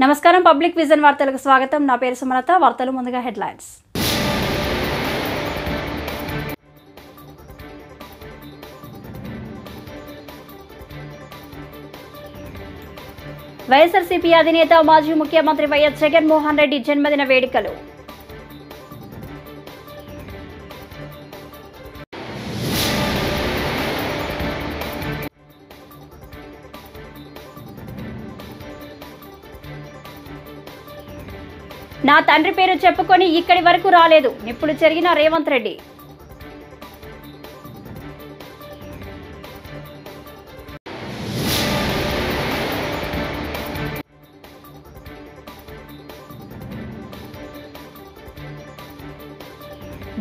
నమస్కారం public vision వార్తలకు స్వాగతం. నా పేరు సుమలత. వార్తలు ముందుగా హెడ్లైన్స్. వైఎస్ఆర్సీపీ అధినేత మాజీ ముఖ్యమంత్రి వైఎస్ జగన్మోహన్ రెడ్డి జన్మదిన వేడుకలు. నా తండ్రి పేరు చెప్పుకొని ఇక్కడి వరకు రాలేదు, నిప్పులు చెరిగిన రేవంత్ రెడ్డి.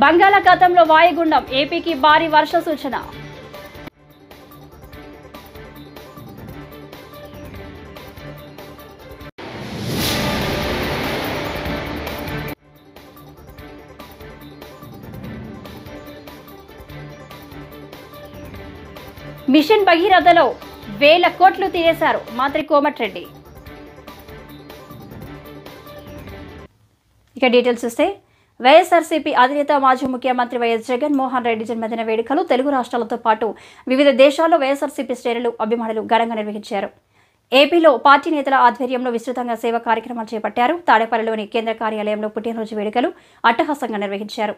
బంగాళాఖాతంలో వాయుగుండం, ఏపీకి భారీ వర్ష సూచన. మిషన్ భగీరథలో 1000 కోట్లు తీసేశారు మంత్రి కోమటిరెడ్డి. ఇక డీటెయిల్స్ చూస్తే, వైఎస్ఆర్సీపీ అధినేత మాజీ ముఖ్యమంత్రి వైఎస్ జగన్మోహన్ రెడ్డి జన్మదిన వేడుకలు తెలుగు రాష్ట్రాలతో పాటు వివిధ దేశాల్లో వైఎస్ఆర్సీపీ శ్రేణులు, అభిమానులు ఘనంగా నిర్వహించారు. ఏపీలో పార్టీ నేతల ఆధ్వర్యంలో విస్తృతంగా సేవా కార్యక్రమాలు చేపట్టారు. తాడేపల్లిలోని కేంద్ర కార్యాలయంలో పుట్టినరోజు వేడుకలు అట్టహాసంగా నిర్వహించారు.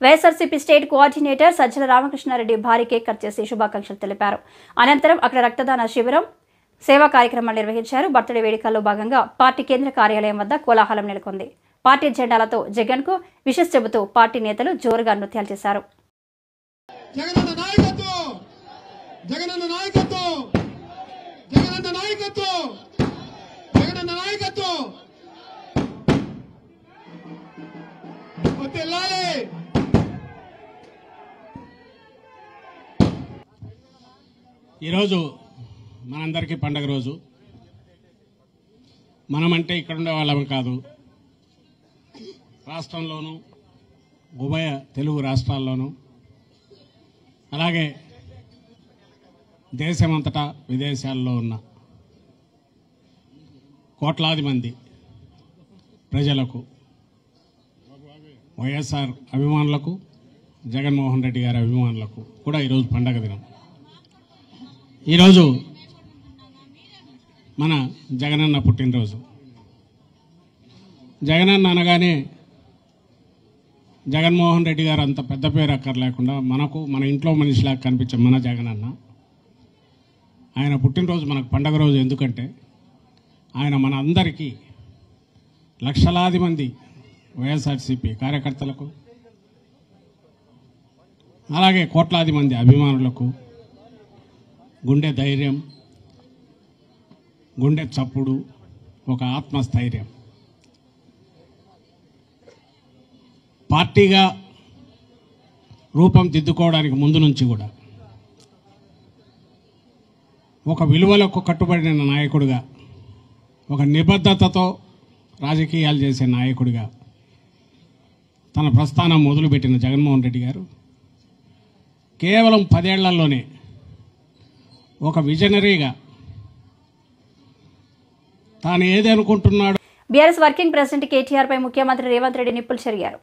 వైఎస్ఆర్సీపీ స్టేట్ కోఆర్డినేటర్ సజ్జల రామకృష్ణారెడ్డి భారీ కేక్ కట్ చేసి శుభాకాంక్షలు తెలిపారు. అనంతరం అక్కడ రక్తదాన శిబిరం, సేవా కార్యక్రమాలు నిర్వహించారు. బర్త్డే వేడుకల్లో భాగంగా పార్టీ కేంద్ర కార్యాలయం వద్ద కోలాహలం నెలకొంది. పార్టీ జెండాలతో జగన్కు విషెస్ చెబుతూ పార్టీ నేతలు జోరుగా నృత్యాలు చేశారు. ఈరోజు మనందరికీ పండగ రోజు. మనమంటే ఇక్కడ ఉండే వాళ్ళం కాదు, రాష్ట్రంలోనూ, ఉభయ తెలుగు రాష్ట్రాల్లోనూ, అలాగే దేశమంతటా విదేశాల్లో ఉన్న కోట్లాది మంది ప్రజలకు, వైఎస్ఆర్ అభిమానులకు, జగన్మోహన్ రెడ్డి గారి అభిమానులకు కూడా ఈరోజు పండగ దినం. ఈరోజు మన జగనన్న పుట్టినరోజు. జగనన్న అనగానే జగన్మోహన్ రెడ్డి గారు అంత పెద్ద పేరు అక్కర్లేకుండా మన ఇంట్లో మనిషిలాగా కనిపించే మన జగనన్న, ఆయన పుట్టినరోజు మనకు పండగ రోజు. ఎందుకంటే ఆయన మన అందరికీ, లక్షలాది మంది వైఎస్ఆర్సీపీ కార్యకర్తలకు, అలాగే కోట్లాది మంది అభిమానులకు గుండె ధైర్యం, గుండె చప్పుడు, ఒక ఆత్మస్థైర్యం. పార్టీగా రూపం దిద్దుకోవడానికి ముందు నుంచి కూడా ఒక విలువలకు కట్టుబడిన నాయకుడిగా, ఒక నిబద్ధతతో రాజకీయాలు చేసే నాయకుడిగా తన ప్రస్థానం మొదలుపెట్టిన జగన్మోహన్ రెడ్డి గారు కేవలం 10 ఏళ్లలోనే ఒక విజనరీగా తాను ఏది అనుకుంటున్నాడు. బీఆర్ఎస్ వర్కింగ్ ప్రెసిడెంట్ కేటీఆర్ పై ముఖ్యమంత్రి రేవంత్ రెడ్డి నిప్పులు చెరిగారు.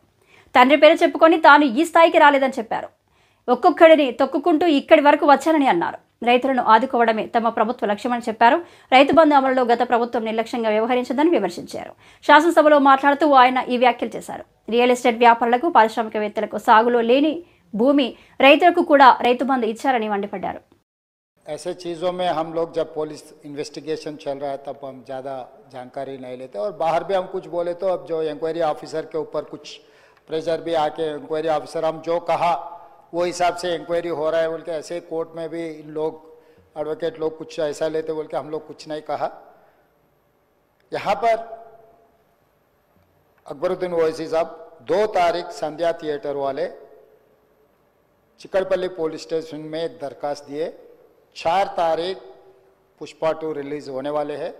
తండ్రి పేరు చెప్పుకొని తాను ఈ స్థాయికి రాలేదని చెప్పారు. ఒక్కొక్కడిని తొక్కుకుంటూ ఇక్కడి వరకు వచ్చానని అన్నారు. రైతులను ఆదుకోవడమే తమ ప్రభుత్వ లక్ష్యమని చెప్పారు. రైతు బంధు అమలులో గత ప్రభుత్వం నిర్లక్ష్యంగా వ్యవహరించిందని విమర్శించారు. శాసనసభలో మాట్లాడుతూ ఆయన ఈ వ్యాఖ్యలు చేశారు. రియల్ ఎస్టేట్ వ్యాపారులకు, పారిశ్రామికవేత్తలకు సాగులో లేని భూమి రైతులకు కూడా రైతు బంధు ఇచ్చారని మండిపడ్డారు. ऐसे चीज़ों में हम लोग जब पुलिस इन्वेस्टिगेशन चल रहा है तब हम ज़्यादा जानकारी नहीं लेते, और बाहर भी हम कुछ बोले तो अब जो इंक्वायरी ऑफिसर के ऊपर कुछ प्रेशर भी आके इंक्वायरी ऑफिसर हम जो कहा वो हिसाब से इंक्वायरी हो रहा है बोल के, ऐसे कोर्ट में भी इन लोग एडवोकेट लोग कुछ ऐसा लेते बोल के हम लोग कुछ नहीं कहा. यहाँ पर अकबरुद्दीन ओवैसी साहब 2 तारीख संध्या थिएटर वाले चिकड़पल्ली पुलिस स्टेशन में एक दरखास्त दिए. 4 तारीख पुष्पा 2 रिलीज होने वाले हैं.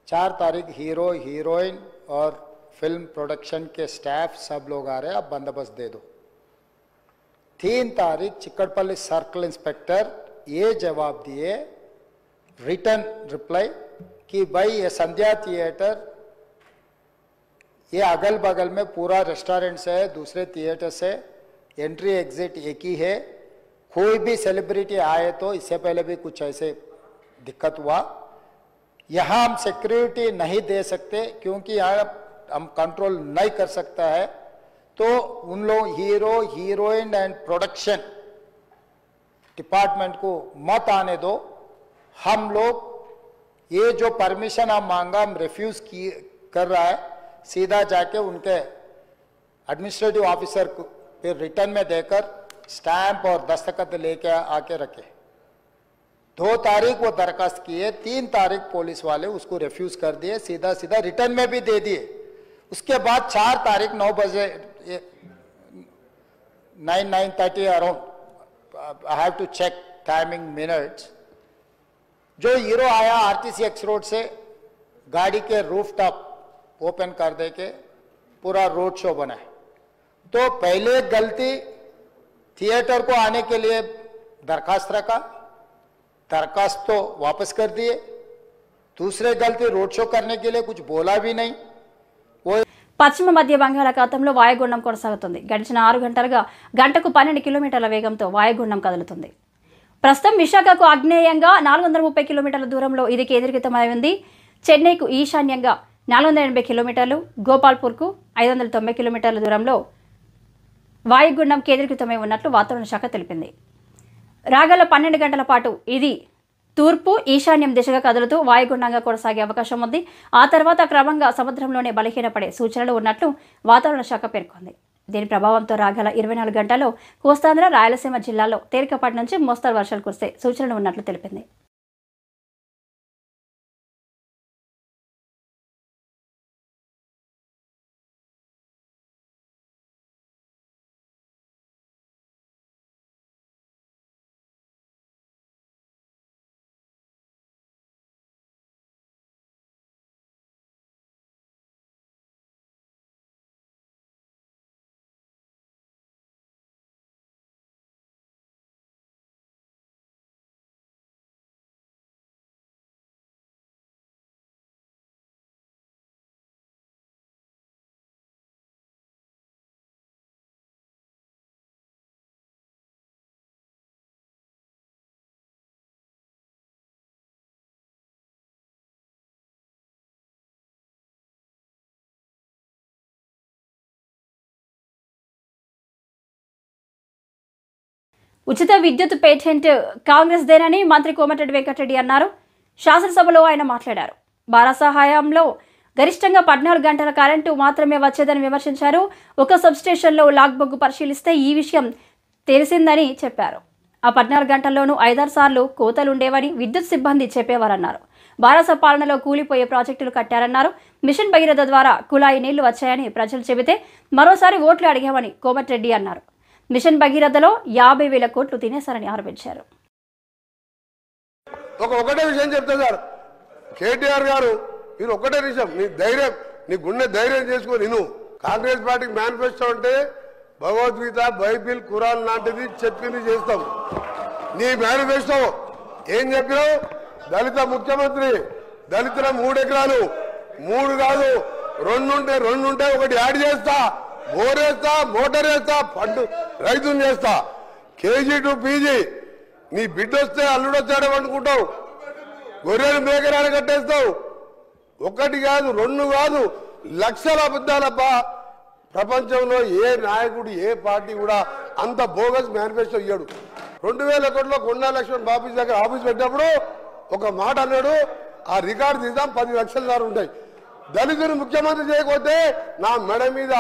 4 तारीख हीरो, हीरोइन और फिल्म प्रोडक्शन के स्टाफ सब लोग आ रहे हैं, आप बंदोबस्त दे दो. 3 तारीख चिकड़पल्ली सर्कल इंस्पेक्टर ये जवाब दिए रिटर्न रिप्लाई कि भाई ये संध्या थिएटर ये अगल बगल में पूरा रेस्टोरेंट से है, दूसरे थिएटर से एंट्री एग्जिट एक ही है, कोई भी सेलिब्रिटी आए तो इससे पहले भी कुछ ऐसे दिक्कत हुआ, यहाँ हम सिक्योरिटी नहीं दे सकते क्योंकि यहाँ हम कंट्रोल नहीं कर सकता है, तो उन लोग hero heroine and production department को मत आने दो। हम लोग ये जो परमिशन हम मांगा हम रिफ्यूज कर रहा है, सीधा जाके उनके एडमिनिस्ट्रेटिव ऑफिसर को फिर रिटर्न में देकर स्टैंप और दस्तखत लेके आके रखे। 2 तारीख वो दरखास्त किए, 3 तारीख पुलिस वाले उसको रिफ्यूज कर दिए, सीधा सीधा रिटर्न में भी दे दिए। उसके बाद 4 तारीख 9 बजे 9:30 around, I have to check timing minutes, जो हीरो आया आरटीसी एक्स रोड से गाड़ी के रूफ टॉप ओपन कर दे के पूरा रोड शो बनाए। तो पहले गलती थिएटर को आने के लिए दरखास्त रखा, दरखास्त तो वापस कर दिए, दूसरे गलती रोड शो करने के लिए कुछ बोला भी नहीं। वो పశ్చిమ మధ్య బంగాళాఖాతంలో వాయుగుండం కొనసాగుతుంది. గడిచిన 6 గంటలుగా గంటకు 12 కిలోమీటర్ల వేగంతో వాయుగుండం కదులుతుంది. ప్రస్తుతం విశాఖకు ఆగ్నేయంగా 430 కిలోమీటర్ల దూరంలో ఇది కేంద్రీకృతమై ఉంది. చెన్నైకు ఈశాన్యంగా 480 కిలోమీటర్లు, గోపాల్పూర్కు 590 కిలోమీటర్ల దూరంలో వాయుగుండం కేంద్రీకృతమై ఉన్నట్లు వాతావరణ శాఖ తెలిపింది. రాగల 12 గంటల పాటు ఇది తూర్పు ఈశాన్యం దిశగా కదులుతూ వాయుగుండంగా కొనసాగే అవకాశం ఉంది. ఆ తర్వాత క్రమంగా సముద్రంలోనే బలహీనపడే సూచనలు ఉన్నట్లు వాతావరణ శాఖ పేర్కొంది. దీని ప్రభావంతో రాగల 24 గంటల్లో కోస్తాంధ్ర, రాయలసీమ జిల్లాల్లో తేలికపాటి నుంచి మోస్తరు వర్షాలు కురిసే సూచనలు ఉన్నట్లు తెలిపింది. ఉచిత విద్యుత్ పేటెంట్ కాంగ్రెస్ దేనని మంత్రి కోమటిరెడ్డి వెంకటరెడ్డి అన్నారు. శాసనసభలో ఆయన మాట్లాడారు. బారాసా హయాంలో గరిష్టంగా 14 గంటల కరెంటు మాత్రమే వచ్చేదని విమర్శించారు. ఒక సబ్స్టేషన్లో లాగ్ బొగ్గు పరిశీలిస్తే ఈ విషయం తెలిసిందని చెప్పారు. ఆ 14 గంటల్లోనూ 5-6 సార్లు కోతలుండేవని విద్యుత్ సిబ్బంది చెప్పేవారన్నారు. బారాసా పాలనలో కూలిపోయే ప్రాజెక్టులు కట్టారన్నారు. మిషన్ భగీరథ ద్వారా కుళాయి నీళ్లు వచ్చాయని ప్రజలు చెబితే మరోసారి ఓట్లు అడిగామని కోమటిరెడ్డి అన్నారు. మిషన్ భగీరథలో 50,000 కోట్లు తినేశారని ఆరోపించారు. ఒకటే విషయం చెప్తా సార్, కేటీఆర్ గారు మీరు ఒకటే విషయం, నీ ధైర్యం, నీ గుండె ధైర్యం చేసుకొని నువ్వు కాంగ్రెస్ పార్టీకి మేనిఫెస్టో అంటే భగవద్గీత, బైబిల్, ఖురాన్ లాంటిది చెప్పింది చేస్తాం. నీ మేనిఫెస్టో ఏం చెప్పినావు? దళిత ముఖ్యమంత్రి, దళితుల 3 ఎకరాలు, 3 కాదు 2 ఉంటే ఒకటి యాడ్ చేస్తా, బోరేస్తా, మోటార్ వేస్తా, పండు రైతుని చేస్తా, కేజీ టు పీజీ. నీ బిడ్డ వస్తే అల్లుడు వచ్చాడు అనుకుంటావు, గొర్రెలు మేకరాన్ని కట్టేస్తావు. 1 కాదు 2 కాదు, లక్షల అబద్ధాలప్ప. ప్రపంచంలో ఏ నాయకుడు, ఏ పార్టీ కూడా అంత బోగస్ మేనిఫెస్టో ఇయ్యాడు. 2000 కోట్ల కొండా లక్ష్మణ్ బాబు దగ్గర ఆఫీస్ పెట్టినప్పుడు ఒక మాట అన్నాడు, ఆ రికార్డు తీద్దాం 10 లక్షల దారు ఉంటాయి. దళితుని ముఖ్యమంత్రి చేయకపోతే నా మెడ మీద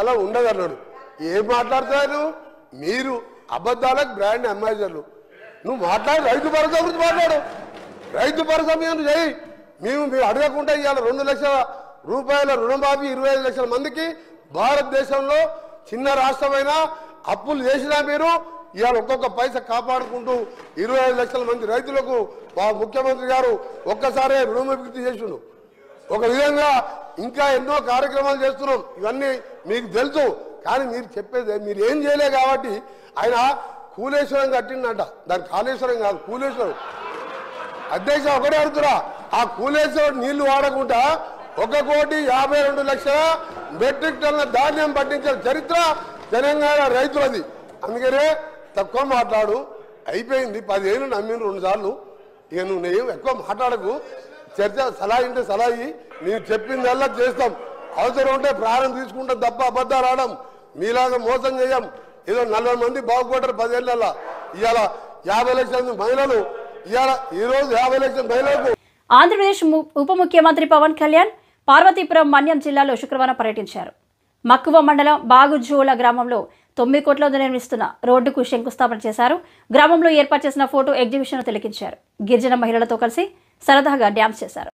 అలా ఉండదు అన్నాడు. ఏం మాట్లాడతారు మీరు? అబద్ధాలకు బ్రాండ్ అంబాసిడర్లు. నువ్వు మాట్లాడు, రైతు భరోసా గురించి మాట్లాడు, రైతు భరోసా మీద చేయి. మీరు అడగకుండా ఇవాళ 2 లక్షల రూపాయల రుణమాఫీ 25 లక్షల మందికి. భారతదేశంలో చిన్న రాష్ట్రమైనా అప్పులు చేసినా మీరు ఇవాళ ఒక్కొక్క పైసా కాపాడుకుంటూ 25 లక్షల మంది రైతులకు మా ముఖ్యమంత్రి గారు ఒక్కసారే రుణమాఫీ చేసిండు. ఒక విధంగా ఇంకా ఎన్నో కార్యక్రమాలు చేస్తున్నాం, ఇవన్నీ మీకు తెలుసు. కానీ మీరు చెప్పేది మీరు ఏం చేయలే కాబట్టి ఆయన కూలేశ్వరం కట్టిందంట. దాని కాళేశ్వరం కాదు, కూలేశ్వరం. అధ్యక్ష ఒకటే అడుగుతున్నా, ఆ కూలేసో నీళ్లు వాడకుండా 1,52,00,000 మెట్రిక్ టన్నుల ధాన్యం పట్టించిన చరిత్ర తెలంగాణ రైతులది. అందుకనే తక్కువ మాట్లాడు, అయిపోయింది. 10 ఏళ్ళు నమ్మిన 2 సార్లు. ఇక నువ్వు నేను ఎక్కువ మాట్లాడకు. చర్చ సలహా ఇంటే సలహా నేను చెప్పిందల్లా చేస్తాం. అవసరం ఉంటే ప్రాణం తీసుకుంటాం తప్ప అబద్ధాలు ఆడం. మీలాగా మోసం చేయం. ఏదో 40 మంది బాగుపడ్డారు 10 ఏళ్ళ. ఇవాళ 50 లక్షల మహిళలు, ఈరోజు 50 లక్షల మహిళలకు. ఆంధ్రప్రదేశ్ ఉప ముఖ్యమంత్రి పవన్ కళ్యాణ్ పార్వతీపురం మన్యం జిల్లాలో శుక్రవారం పర్యటించారు. మక్కువ మండలం బాగుజోల గ్రామంలో 9 కోట్లతో నిర్మిస్తున్న రోడ్డుకు శంకుస్థాపన చేశారు. గ్రామంలో ఏర్పాటు చేసిన ఫోటో ఎగ్జిబిషన్ తిలకించారు. గిరిజన మహిళలతో కలిసి సరదాగా డ్యాన్స్ చేశారు.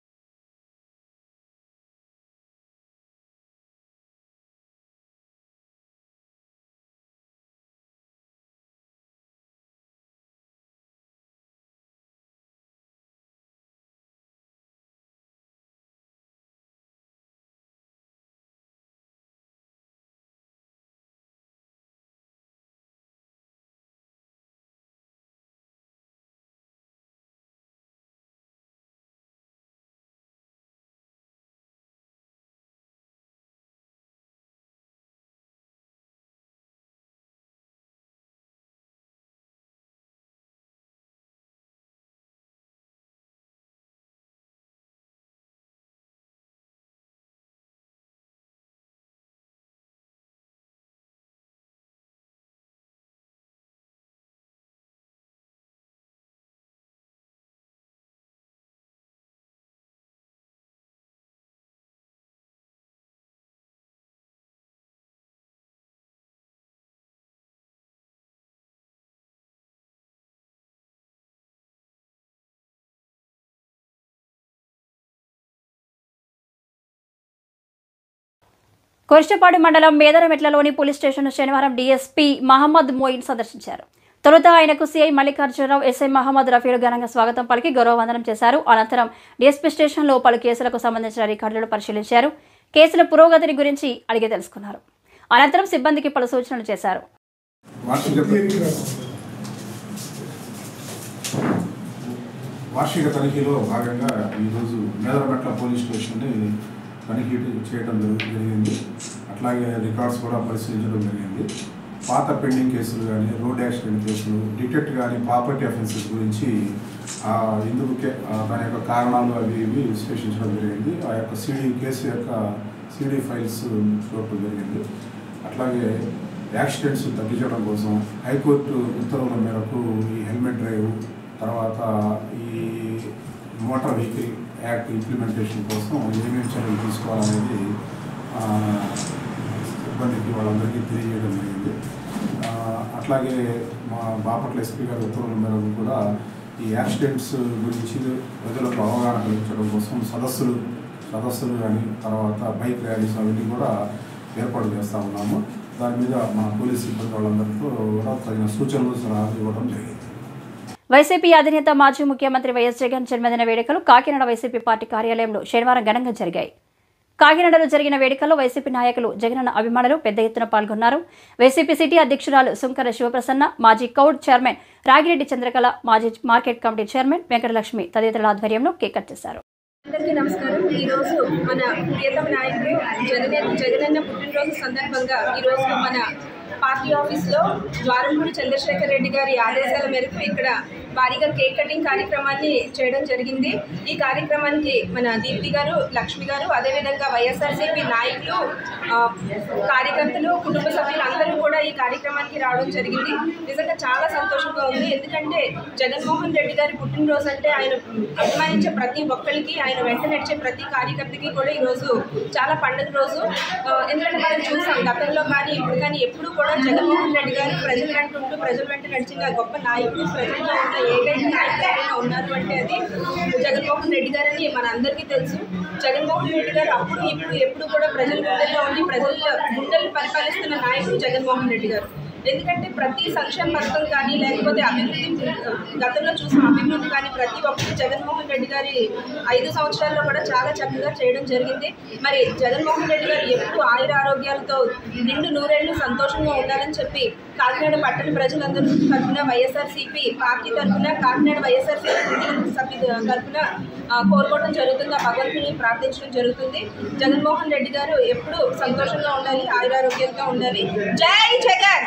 కొరిష్టపాడు మండలం మేదరమెట్లలోని పోలీస్ స్టేషన్ శనివారం డీఎస్పీ మహమ్మద్ మోయిన్ సందర్శించారు. తొలుత ఆయనకు సీఐ మల్లికార్జునరావు, ఎస్ఐ మహమ్మద్ రఫీలు ఘనంగా స్వాగతం పలికి గౌరవ వందనం చేశారు. అనంతరం డీఎస్పీ స్టేషన్లో పలు కేసులకు సంబంధించిన రికార్డులను పరిశీలించారు. కేసుల పురోగతిని గురించి అడిగి తెలుసుకున్నారు. అనంతరం సిబ్బందికి పలు సూచనలు చేశారు. వార్షిక తనిఖీలో భాగంగా ఈరోజు మేదరమెట్ల పోలీస్ స్టేషన్ని తనిఖీ చేయడం జరిగింది. అట్లాగే రికార్డ్స్ కూడా పరిశీలించడం జరిగింది. పాత పెండింగ్ కేసులు కానీ, రోడ్ యాక్సిడెంట్ కేసులు, డిటెక్ట్ కానీ, ప్రాపర్టీ అఫెన్సెస్ గురించి ఇందుకు దాని యొక్క కారణాలు అవి ఇవి విశ్లేషించడం జరిగింది. ఆ యొక్క కేసు యొక్క సిడి ఫైల్స్ చూడటం జరిగింది. అట్లాగే యాక్సిడెంట్స్ తగ్గించడం కోసం హైకోర్టు ఉత్తర్వుల మేరకు ఈ హెల్మెట్ డ్రైవ్, తర్వాత ఈ మోటార్ వెహికల్ యాక్ట్ ఇంప్లిమెంటేషన్ కోసం ఏమేమి చర్యలు తీసుకోవాలనేది సిబ్బందికి వాళ్ళందరికీ తెలియజేయడం జరిగింది. అట్లాగే మా బాపట్ల ఎస్పీ గారి ఉత్తర్వుల మేరకు కూడా ఈ యాక్సిడెంట్స్ గురించి ప్రజలకు అవగాహన కల్పించడం కోసం సదస్సులు కానీ, తర్వాత బైక్ ర్యాలీస్ అవన్నీ కూడా ఏర్పాటు చేస్తూ ఉన్నాము. దాని మీద మా పోలీస్ సిబ్బంది వాళ్ళందరితో కూడా తగిన సూచనలు సలహాలు ఇవ్వడం జరిగింది. వైసీపీ అధినేత మాజీ ముఖ్యమంత్రి వైఎస్ జగన్ జన్మదిన వేడుకలు కాకినాడ వైసీపీ పార్టీ కార్యాలయంలో శనివారం ఘనంగా జరిగాయి. కాకినాడలో జరిగిన వేడుకల్లో వైసీపీ నాయకులు, జగనన్న అభిమానులు పెద్ద ఎత్తున పాల్గొన్నారు. వైసీపీ సిటీ అధ్యక్షురాలు సుంకర శివప్రసన్న, మాజీ కౌడ్ చైర్మన్ రాగిరెడ్డి చంద్రకళ, మాజీ మార్కెట్ కమిటీ చైర్మన్ వెంకటలక్ష్మి తదితరుల ఆధ్వర్యంలో కేక్ కట్ చేశారు. అందరికీ నమస్కారం. ఈరోజు మన ప్రియతమ నాయకుడు జగనన్న పుట్టినరోజు సందర్భంగా ఈరోజు మన పార్టీ ఆఫీస్లో ద్వారంపూడి చంద్రశేఖర్ రెడ్డి గారి ఆదేశాల మేరకు ఇక్కడ భారీగా కేక్ కటింగ్ కార్యక్రమాన్ని చేయడం జరిగింది. ఈ కార్యక్రమానికి మన దీప్తి గారు, లక్ష్మి గారు, అదేవిధంగా వైఎస్ఆర్సీపీ నాయకులు, కార్యకర్తలు, కుటుంబ సభ్యులు అందరూ కూడా ఈ కార్యక్రమానికి రావడం జరిగింది. నిజంగా చాలా సంతోషంగా ఉంది. ఎందుకంటే జగన్మోహన్ రెడ్డి గారి పుట్టినరోజు అంటే ఆయన అభిమానించే ప్రతి ఒక్కరికి, ఆయన వెంట నడిచే ప్రతి కార్యకర్తకి కూడా ఈరోజు చాలా పండుగ రోజు. ఎందుకంటే మనం చూసాం గతంలో కానీ ఇప్పుడు కానీ ఎప్పుడు కూడా జగన్మోహన్ రెడ్డి గారు ప్రజల వెంట ఉంటూ ప్రజల వెంట నడిచిన గొప్ప నాయకుడు, ప్రజల్లో ఉన్న ఏకైక నాయకులు ఎవరైనా ఉన్నారు అంటే అది జగన్మోహన్ రెడ్డి గారని మన అందరికీ తెలుసు. జగన్మోహన్ రెడ్డి గారు అప్పుడు ఇప్పుడు ఎప్పుడు కూడా ప్రజల గుండెల్లో ఉండి ప్రజల గుండెలు పరిపాలిస్తున్న నాయకుడు జగన్మోహన్ రెడ్డి గారు. ఎందుకంటే ప్రతి సంక్షేమ పథకం కానీ, లేకపోతే అభివృద్ధి, గతంలో చూసిన అభివృద్ధి కానీ ప్రతి ఒక్కటి జగన్మోహన్ రెడ్డి గారి 5 సంవత్సరాల్లో కూడా చాలా చక్కగా చేయడం జరిగింది. మరి జగన్మోహన్ రెడ్డి గారు ఎప్పుడు ఆయుర ఆరోగ్యాలతో నిండు నూరేళ్లు సంతోషంగా ఉండాలని చెప్పి కాకినాడ పట్టణ ప్రజలందరూ తరఫున, వైఎస్ఆర్సీపీ పార్టీ తరఫున, కాకినాడ వైఎస్ఆర్సీపీ సభ్యుల తరఫున కోరుకోవడం జరుగుతుంది, ఆ భగవంతుని ప్రార్థించడం జరుగుతుంది. జగన్మోహన్ రెడ్డి గారు ఎప్పుడు సంతోషంగా ఉండాలి, ఆయురారోగ్యంగా ఉండాలి. జై జగన్,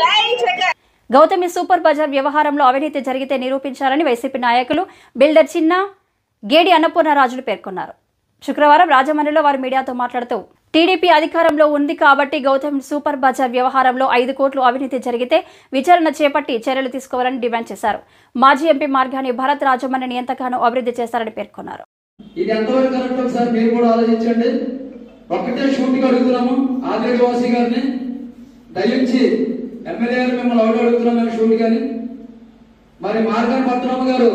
జై జగన్. గౌతమి సూపర్ బజార్ వ్యవహారంలో అవినీతి జరిగితే నిరూపించాలని వైసీపీ నాయకులు బిల్డర్ చిన్న, గేడి అన్నపూర్ణరాజులు పేర్కొన్నారు. శుక్రవారం రాజమండ్రిలో వారు మీడియాతో మాట్లాడుతూ టీడీపీ అధికారంలో ఉంది కాబట్టి గౌతమి సూపర్ బజార్ వ్యవహారంలో 5 కోట్లు అవినీతి జరిగితే విచారణ చేపట్టి చర్యలు తీసుకోవాలని డిమాండ్ చేశారు. మాజీ ఎంపీ మార్గాని భరత్ రాజమండ్రిని ఎంతగానో అభివృద్ధి చేశారని పేర్కొన్నారు. ఇది ఎంతవరకు కరెక్ట్ ఒకసారి మీరు కూడా ఆలోచించండి. ఒక్కటే షూటింగ్ అడుగుతున్నాము ఆదివాసీ గారిని, దయించి ఎమ్మెల్యే గారు మిమ్మల్ని అడుగుతున్నాం మేము షూట్ గాని. మరి మార్గాని పద్మనాభ గారు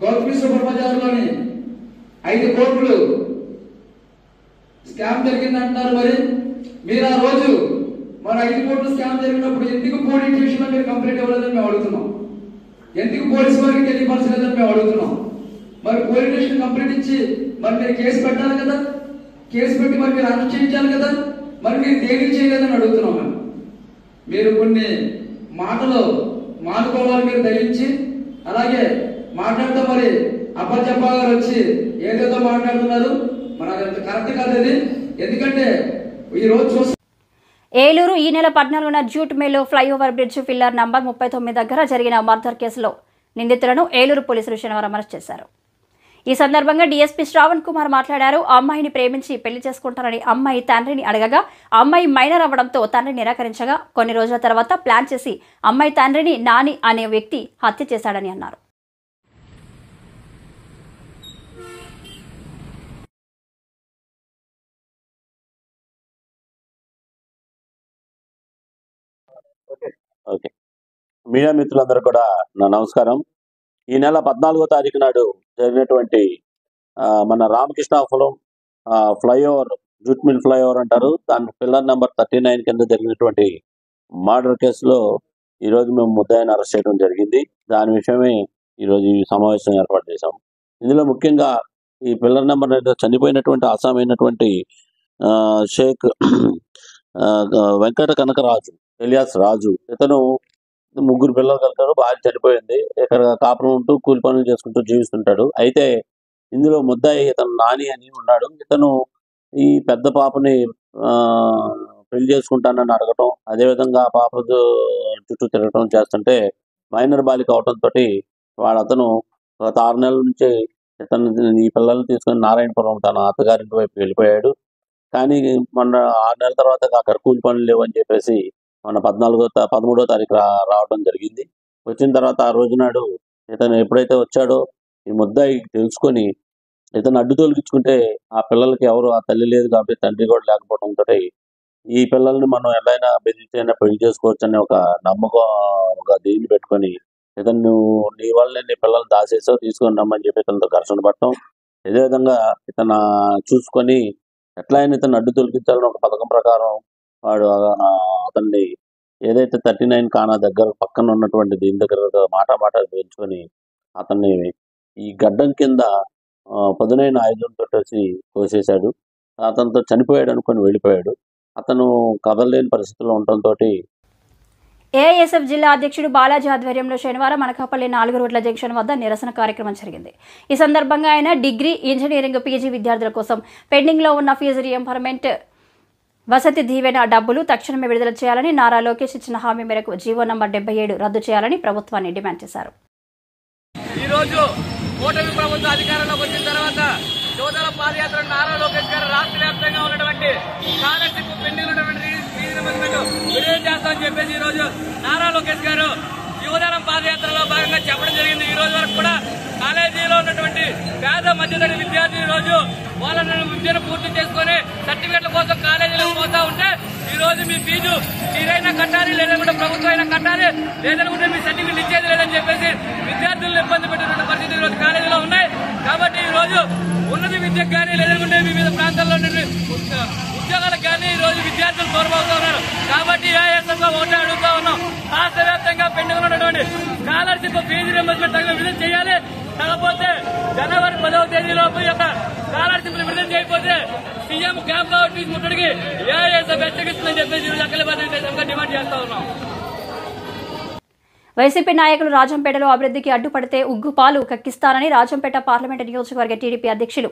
గౌతమి సూపర్ బజార్లోని 5 కోట్లు స్కామ్ జరిగిందంటున్నారు. మరి మీరు ఆ రోజు మరి 5 కోట్లు స్కామ్ జరిగినప్పుడు ఎందుకు పోలీస్ స్టేషన్ లో మీరు కంప్లైంట్ ఇవ్వలేదని మేము అడుగుతున్నాం. ఎందుకు పోలీసు వారికి తెలియపరచలేదని మేము అడుగుతున్నాం. మరి పోలీస్ స్టేషన్ కంప్లైంట్ ఇచ్చి మరి మీరు కేసు పెట్టాలి కదా, కేసు పెట్టి మరి మీరు అరెస్ట్ చేయించాలి కదా, మరి మీరు దేనికి చేయలేదని అడుగుతున్నాం. మేము మీరు కొన్ని మాటలు మానుకోవాలి, మీరు దయించి. అలాగే మాట్లాడతాం మరి అప్పచెప్ప గారు వచ్చి ఏదేదో మాట్లాడుతున్నారు, మన కరెక్ట్ కాదు అది. ఎందుకంటే ఈ రోజు ఏలూరు ఈ నెల 14న జూట్ మేలో ఫ్లైఓవర్ బ్రిడ్జ్ పిల్లర్ నంబర్ 39 దగ్గర జరిగిన మర్డర్ కేసులో నిందితులను ఏలూరు పోలీసులు శనివారం అరెస్ట్ చేశారు. ఈ సందర్భంగా డీఎస్పీ శ్రావణ్ కుమార్ మాట్లాడారు. ఆ అమ్మాయిని ప్రేమించి పెళ్లి చేసుకుంటారని అమ్మాయి తండ్రిని అడగగా ఆ అమ్మాయి మైనర్ అవ్వడంతో తండ్రి నిరాకరించగా కొన్ని రోజుల తర్వాత ప్లాన్ చేసి అమ్మాయి తండ్రిని నాని అనే వ్యక్తి హత్య చేశాడని అన్నారు. ఓకే, మీడియా మిత్రులందరూ కూడా నా నమస్కారం. ఈ నెల 14వ తారీఖు నాడు జరిగినటువంటి మన Ramakrishnapuram flyover, jute mill flyover అంటారు, దాని పిల్లర్ నెంబర్ 39 కింద జరిగినటువంటి మర్డర్ కేసులో ఈరోజు మేము ముద్దాయిని అరెస్ట్ చేయడం జరిగింది. దాని విషయమే ఈరోజు ఈ సమావేశం ఏర్పాటు చేశాము. ఇందులో ముఖ్యంగా ఈ పిల్లర్ నెంబర్ చనిపోయినటువంటి అసామైనటువంటి షేక్ వెంకట కనకరాజు ఎలియాస్ రాజు, ఇతను 3 పిల్లలు కలుగుతారు, భార్య చనిపోయింది, ఇక్కడ కాపురం ఉంటూ కూలి పనులు చేసుకుంటూ జీవిస్తుంటాడు. అయితే ఇందులో ముద్దాయి ఇతను నాని అని ఉన్నాడు. ఇతను ఈ పెద్ద పాపని పెళ్లి చేసుకుంటానని అడగటం, అదేవిధంగా ఆ పాప చుట్టూ తిరగటం చేస్తుంటే మైనర్ బాలిక అవడంతో అతను గత 6 నెలల నుంచి ఈ పిల్లల్ని తీసుకొని నారాయణపురం తన అత్తగారింటి వైపు వెళ్ళిపోయాడు. కానీ మొన్న 6 నెలల తర్వాత అక్కడ కూలి పనులు లేవు అని చెప్పేసి మన 13వ తారీఖు రావడం జరిగింది. వచ్చిన తర్వాత ఆ రోజు నాడు ఇతను ఎప్పుడైతే వచ్చాడో ఈ ముద్దాయి తెలుసుకొని ఇతను అడ్డు తొలగించుకుంటే ఆ పిల్లలకి ఎవరు ఆ తల్లి లేదు కాబట్టి తండ్రి కూడా లేకపోవడంతో ఈ పిల్లల్ని మనం ఎలా బెదిరితేనే పెళ్లి చేసుకోవచ్చు అనే ఒక నమ్మకం, ఒక దీన్ని పెట్టుకొని ఇతను నీ వల్లనే నీ పిల్లలు దాసేసో తీసుకొని రమ్మని చెప్పి ఇతనితో ఘర్షణ పడటం, అదేవిధంగా ఇతను చూసుకొని ఎట్లా అయినా ఇతను అడ్డు తొలగించాలని ఒక పథకం ప్రకారం వాడు అతన్ని ఏదైతే 39 కానా దగ్గర పక్కన ఉన్నటువంటి దీని దగ్గర మాట పెంచుకొని అతన్ని ఈ గడ్డం కింద పదునైన ఆయుధంతో కోసేశాడు. అతనితో చనిపోయాడు అనుకొని వెళ్ళిపోయాడు. అతను కదలలేని పరిస్థితుల్లో ఉండటంతో ఏఐఎస్ఎఫ్ జిల్లా అధ్యక్షుడు బాలాజీ ఆధ్వర్యంలో శనివారం అనకాపల్లి 4 రోడ్ల జంక్షన్ వద్ద నిరసన కార్యక్రమం జరిగింది. ఈ సందర్భంగా ఆయన డిగ్రీ, ఇంజనీరింగ్, పీజీ విద్యార్థుల కోసం పెండింగ్లో ఉన్న ఫీజు రియంబర్స్మెంట్, వసతి దీవెన డబ్బులు తక్షణమే విడుదల చేయాలని, నారా లోకేష్ ఇచ్చిన హామీ మేరకు జీవో నంబర్ 77 రద్దు చేయాలని ప్రభుత్వాన్ని డిమాండ్ చేశారు. ఈరోజు కూటమి ప్రభుత్వ అధికారంలోకి వచ్చిన తర్వాత యువతల పాదయాత్ర నారా లోకేష్ గారు రాష్ట్ర వ్యాప్తంగా ఉన్నటువంటి స్కాలర్షిప్ పెండింగ్ ఉన్నటువంటి విడుదల చేస్తామని చెప్పేసి ఈ రోజు నారా లోకేష్ గారు యువతరం పాదయాత్రలో భాగంగా చెప్పడం జరిగింది. ఈ రోజు వరకు కూడా కాలేజీలో ఉన్నటువంటి పేద మధ్యతరగతి విద్యార్థులు ఈ రోజు వాళ్ళ విద్యను పూర్తి చేసుకుని సర్టిఫికెట్ల కోసం కాలేజీలకు పోతా ఉంటే ఈ రోజు మీ ఫీజు మీరైనా కట్టాలి, లేదనుకుంటే ప్రభుత్వం అయినా కట్టాలి, లేదనుకుంటే మీ సర్టిఫికెట్ ఇచ్చేది లేదని చెప్పేసి విద్యార్థులను ఇబ్బంది పెట్టిన పరిస్థితులు ఈ రోజు కాలేజీలో ఉన్నాయి. కాబట్టి ఈ రోజు ఉన్నత విద్యకు కానీ లేదనుకుంటే వివిధ ప్రాంతాల్లో ఉద్యోగాలకు కానీ ఈ రోజు విద్యార్థులు దూరమవుతా ఉన్నారు. కాబట్టి ఏఐఎస్ఎఫ్ ఒకటే అడుగుతా ఉన్నాం, రాష్ట్ర వ్యాప్తంగా పెండింగ్ ఉన్నటువంటి స్కాలర్షిప్ ఫీజు రియంబర్స్మెంట్ తగిన విడుదల చేయాలి. కాకపోతే జనవరి 10వ తేదీలోపు యొక్క స్కాలర్షిప్ విడుదల చేయకపోతే సీఎం క్యాంప్ ఆఫీస్ ముట్టడికి ఏఐఎస్ఎఫ్ హెచ్చరిస్తుందని చెప్పేసి అఖిల భారతీయ డిమాండ్ చేస్తా ఉన్నాం. వైసీపీ నాయకులు రాజంపేటలో అభివృద్ధికి అడ్డుపడితే ఉగ్గుపాలు కక్కిస్తానని రాజంపేట పార్లమెంటు నియోజకవర్గ టీడీపీ అధ్యక్షులు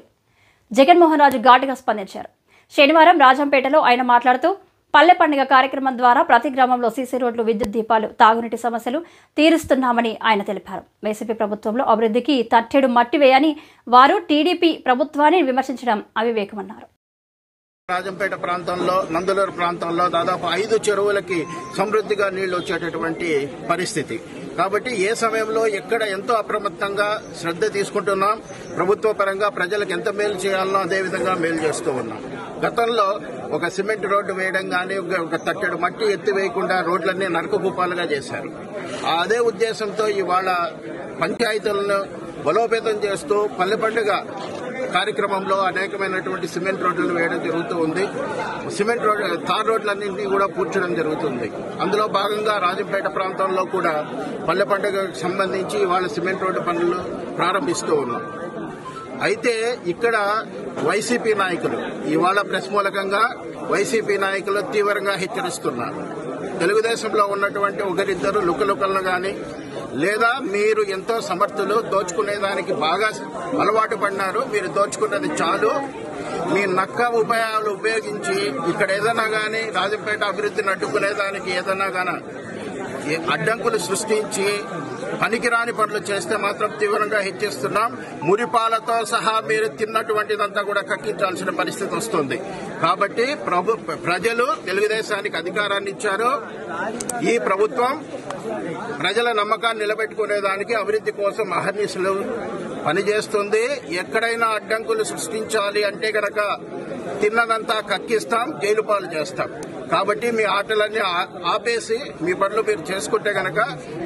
జగన్మోహన్ రాజు ఘాటుగా స్పందించారు. శనివారం రాజంపేటలో ఆయన మాట్లాడుతూ పల్లె పండుగ కార్యక్రమం ద్వారా ప్రతి గ్రామంలో సీసీ రోడ్లు, విద్యుత్ దీపాలు, తాగునీటి సమస్యలు తీరుస్తున్నామని ఆయన తెలిపారు. వైసీపీ ప్రభుత్వంలో అభివృద్ధికి తట్టెడు మట్టి వేయని వారు టీడీపీ ప్రభుత్వాన్ని విమర్శించడం అవివేకమన్నారు. రాజంపేట ప్రాంతంలో, నందులూరు ప్రాంతంలో దాదాపు 5 చెరువులకి సమృద్ధిగా నీళ్లు వచ్చేటటువంటి పరిస్థితి. కాబట్టి ఏ సమయంలో ఎక్కడ ఎంతో అప్రమత్తంగా శ్రద్ధ తీసుకుంటున్నాం. ప్రభుత్వ పరంగా ప్రజలకు ఎంత మేలు చేయాలనో అదేవిధంగా మేలు చేస్తూ ఉన్నాం. గతంలో ఒక సిమెంట్ రోడ్డు వేయడం కానీ, ఒక తట్టెడు మట్టి ఎత్తి వేయకుండా రోడ్లన్నీ నరకకూపాలుగా చేశారు. అదే ఉద్దేశంతో ఇవాళ పంచాయతీలను బలోపేతం చేస్తూ పల్లె పండుగ కార్యక్రమంలో అనేకమైనటువంటి సిమెంట్ రోడ్లను వేయడం జరుగుతూ ఉంది. సిమెంట్ రోడ్, తార్ రోడ్లన్నింటినీ కూడా పూడ్చడం జరుగుతుంది. అందులో భాగంగా రాజంపేట ప్రాంతంలో కూడా పల్లె పండుగకు సంబంధించి ఇవాళ సిమెంట్ రోడ్డు పనులు ప్రారంభిస్తూ ఉన్నాం. అయితే ఇక్కడ వైసీపీ నాయకులు ఇవాళ ప్రెస్ మూలకంగా వైసీపీ నాయకులు తీవ్రంగా హెచ్చరిస్తున్నారు. తెలుగుదేశంలో ఉన్నటువంటి ఒకరిద్దరు లుకలుకలను గాని, లేదా మీరు ఎంతో సమర్థులు, దోచుకునేదానికి బాగా అలవాటు పడినారు, మీరు దోచుకున్నది చాలు, మీ నక్క ఉపాయాలు ఉపయోగించి ఇక్కడ ఏదైనా గానీ రాజంపేట అభివృద్ధిని అడ్డుకునేదానికి ఏదైనా గానీ అడ్డంకులు సృష్టించి పనికిరాని పనులు చేస్తే మాత్రం తీవ్రంగా హెచ్చరిస్తున్నాం. మురిపాలతో సహా మీరు తిన్నటువంటిదంతా కూడా కక్కించాల్సిన పరిస్థితి వస్తుంది. కాబట్టి ప్రజలు తెలుగుదేశానికి అధికారాన్ని ఇచ్చారు. ఈ ప్రభుత్వం ప్రజల నమ్మకాన్ని నిలబెట్టుకునేదానికి అభివృద్ధి కోసం అహర్నిశలు పనిచేస్తుంది. ఎక్కడైనా అడ్డంకులు సృష్టించాలి అంటే గనక తిన్నదంతా కక్కిస్తాం, జైలు పాలు చేస్తాం. కాబట్టి మీ ఆటలన్నీ ఆపేసి మీ పనులు మీరు చేసుకుంటే గనక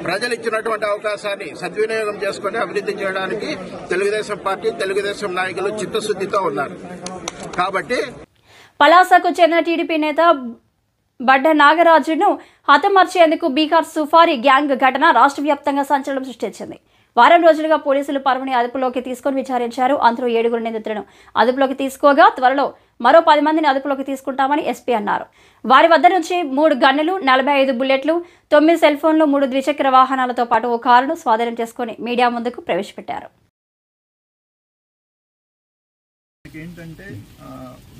ప్రజలు ఇచ్చినటువంటి అవకాశాన్ని సద్వినియోగం చేసుకుని అభివృద్ధి చేయడానికి తెలుగుదేశం పార్టీ, తెలుగుదేశం నాయకులు చిత్తశుద్దితో ఉన్నారు. కాబట్టి పలాసకు చెందిన టీడీపీ నేత బడ్డ నాగరాజును హతమార్చేందుకు బీహార్ సుఫారీ గ్యాంగ్ ఘటన రాష్ట్ర వ్యాప్తంగా సంచలనం సృష్టించింది. వారం రోజులుగా పోలీసులు పరువుని అదుపులోకి తీసుకుని విచారించారు. అందులో 7 నిందితులను అదుపులోకి తీసుకోగా త్వరలో మరో 10 మందిని అదుపులోకి తీసుకుంటామని ఎస్పీ అన్నారు. వారి వద్ద నుంచి 3 గన్నులు, 45 బుల్లెట్లు, 9 సెల్ ఫోన్లు, 3 ద్విచక్ర వాహనాలతో పాటు ఓ కారును స్వాధీనం చేసుకుని మీడియా ముందుకు ప్రవేశపెట్టారు. ఏంటంటే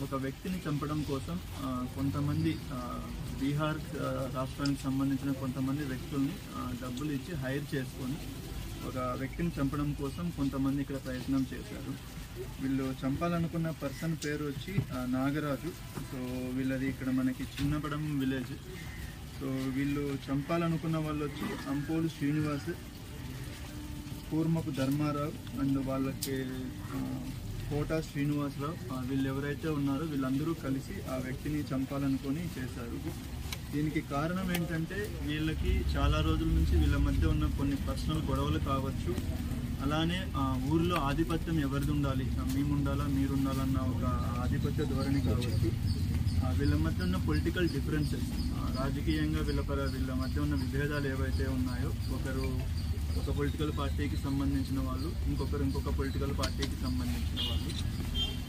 ఒక వ్యక్తిని చంపడం కోసం కొంతమంది బీహార్ రాష్ట్రానికి సంబంధించిన కొంతమంది వ్యక్తుల్ని డబ్బులు ఇచ్చి హైర్ చేసుకొని ఒక వ్యక్తిని చంపడం కోసం కొంతమంది ఇక్కడ ప్రయత్నం చేశారు. వీళ్ళు చంపాలనుకున్న పర్సన్ పేరు వచ్చి నాగరాజు. సో వీళ్ళది ఇక్కడ మనకి చిన్నపడం విలేజ్. సో వీళ్ళు చంపాలనుకున్న వాళ్ళు వచ్చి అంపోలు శ్రీనివాస్, కూర్మపు ధర్మారావు అండ్ వాళ్ళకి కోటా శ్రీనివాసరావు, వీళ్ళు ఎవరైతే ఉన్నారో వీళ్ళందరూ కలిసి ఆ వ్యక్తిని చంపాలనుకొని చేశారు. దీనికి కారణం ఏంటంటే వీళ్ళకి చాలా రోజుల నుంచి వీళ్ళ మధ్య ఉన్న కొన్ని పర్సనల్ గొడవలు కావచ్చు, అలానే ఊరిలో ఆధిపత్యం ఎవరిది ఉండాలి, మేముండాలా మీరుండాలన్న ఒక ఆధిపత్య ధోరణి కావచ్చు, వీళ్ళ మధ్య ఉన్న పొలిటికల్ డిఫరెన్సెస్, రాజకీయంగా వీళ్ళ మధ్య ఉన్న విభేదాలు ఏవైతే ఉన్నాయో, ఒకరు ఒక పొలిటికల్ పార్టీకి సంబంధించిన వాళ్ళు, ఇంకొక పొలిటికల్ పార్టీకి సంబంధించిన వాళ్ళు,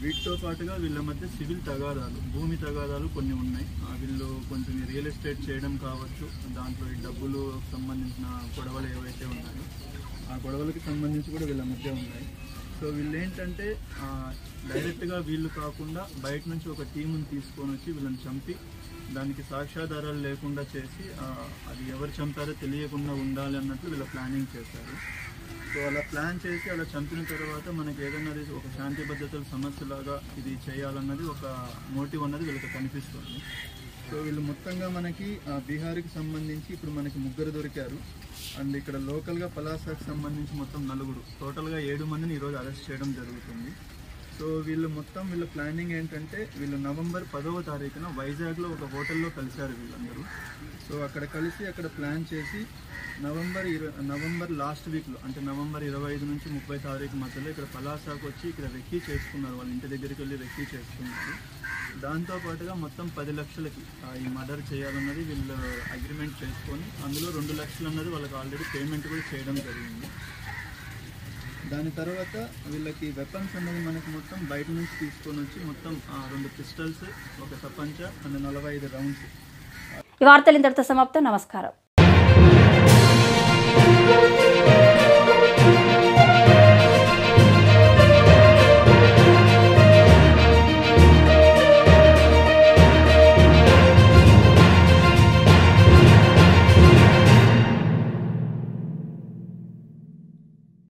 వీటితో పాటుగా వీళ్ళ మధ్య సివిల్ తగాదాలు, భూమి తగాదాలు కొన్ని ఉన్నాయి. వీళ్ళు కొంచెం రియల్ ఎస్టేట్ చేయడం కావచ్చు, దాంట్లో ఈ డబ్బులు సంబంధించిన గొడవలు ఏవైతే ఉన్నాయో ఆ గొడవలకి సంబంధించి కూడా వీళ్ళ మధ్య ఉన్నాయి. సో వీళ్ళు ఏంటంటే డైరెక్ట్గా వీళ్ళు కాకుండా బయట నుంచి ఒక టీముని తీసుకొని వచ్చి వీళ్ళని చంపి దానికి సాక్ష్యాధారాలు లేకుండా చేసి అది ఎవరు చంపారో తెలియకుండా ఉండాలి అన్నట్లు వీళ్ళ ప్లానింగ్ చేశారు. సో అలా ప్లాన్ చేసి అలా చంపిన తర్వాత మనకి ఏదన్నా ఒక శాంతి భద్రతల సమస్యలాగా ఇది చేయాలన్నది ఒక మోటివ్ అన్నది వీళ్ళకి కనిపిస్తుంది. సో వీళ్ళు మొత్తంగా మనకి బీహార్కి సంబంధించి ఇప్పుడు మనకి 3 దొరికారు. అండ్ ఇక్కడ లోకల్గా పలాసాకి సంబంధించి మొత్తం 4, టోటల్గా 7 మందిని ఈరోజు అరెస్ట్ చేయడం జరుగుతుంది. సో వీళ్ళ ప్లానింగ్ ఏంటంటే వీళ్ళు నవంబర్ 10వ తారీఖున వైజాగ్లో ఒక హోటల్లో కలిశారు వీళ్ళందరూ. సో అక్కడ కలిసి అక్కడ ప్లాన్ చేసి నవంబర్ లాస్ట్ వీక్లో, అంటే నవంబర్ 25 నుంచి 30 తారీఖు మధ్యలో ఇక్కడ పలాసాకు వచ్చి ఇక్కడ రెక్కీ చేసుకున్నారు. వాళ్ళ ఇంటి దగ్గరికి వెళ్ళి రెక్కీ చేసుకున్నారు. దాంతోపాటుగా మొత్తం 10 లక్షలకి ఈ మర్డర్ చేయాలన్నది వీళ్ళు అగ్రిమెంట్ చేసుకొని అందులో 2 లక్షలు అన్నది వాళ్ళకి ఆల్రెడీ పేమెంట్ కూడా చేయడం జరిగింది. దాని తర్వాత వీళ్ళకి వెపన్స్ అన్నది మనకి మొత్తం బయట నుంచి తీసుకొని వచ్చి మొత్తం 2 పిస్టల్స్, ఒక తపంచ అండ్ 45 రౌండ్స్. ఈ వార్తలు ఇంతటితో సమాప్తం. నమస్కారం. Thank you.